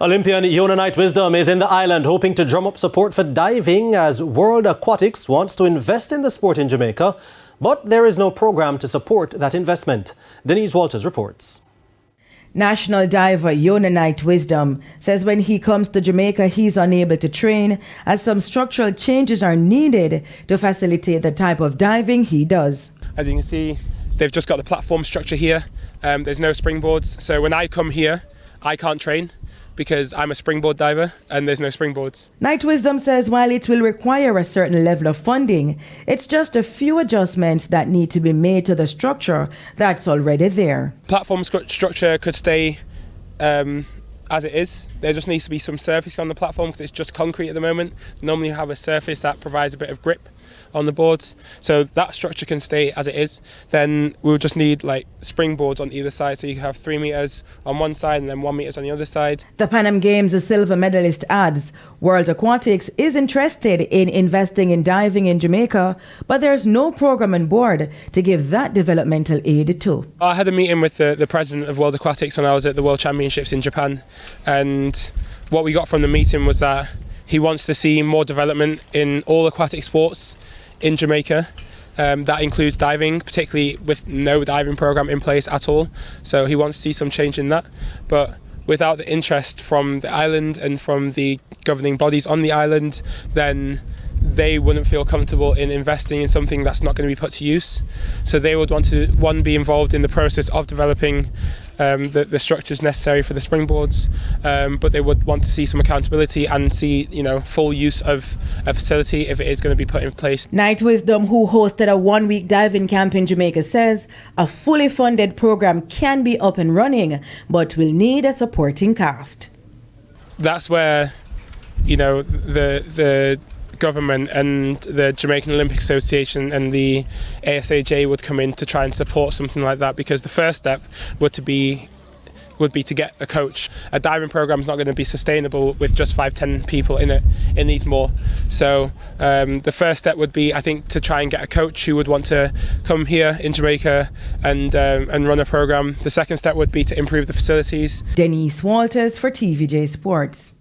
Olympian Yonanite Wisdom is in the island hoping to drum up support for diving as World Aquatics wants to invest in the sport in Jamaica, but there is no program to support that investment. Denise Walters reports. National diver Yonanite Wisdom says when he comes to Jamaica, he's unable to train as some structural changes are needed to facilitate the type of diving he does. As you can see, they've just got the platform structure here. There's no springboards. So when I come here, I can't train because I'm a springboard diver and there's no springboards. Night Wisdom says while it will require a certain level of funding, it's just a few adjustments that need to be made to the structure that's already there. Platform structure could stay as it is. There just needs to be some surface on the platform because it's just concrete at the moment. Normally you have a surface that provides a bit of grip on the boards, so that structure can stay as it is. Then we'll just need like springboards on either side, so you have 3 meters on one side and then 1 meter on the other side. The Pan Am Games silver medalist adds World Aquatics is interested in investing in diving in Jamaica, but there's no program on board to give that developmental aid to. I had a meeting with the president of World Aquatics when I was at the World Championships in Japan, and what we got from the meeting was that he wants to see more development in all aquatic sports in Jamaica. That includes diving, particularly with no diving program in place at all. So he wants to see some change in that. But without the interest from the island and from the governing bodies on the island, then they wouldn't feel comfortable in investing in something that's not going to be put to use. So they would want to, one, be involved in the process of developing the structures necessary for the springboards, but they would want to see some accountability and see, full use of a facility if it is going to be put in place. Night Wisdom, who hosted a 1-week diving camp in Jamaica, says a fully funded program can be up and running, but will need a supporting cast. That's where, the government and the Jamaican Olympic Association and the ASAJ would come in to try and support something like that, because the first step would be to get a coach. A diving program is not going to be sustainable with just 5-10 people in it. It needs more. So the first step would be, I think, to try and get a coach who would want to come here in Jamaica and run a program. The second step would be to improve the facilities. Denise Walters for TVJ Sports.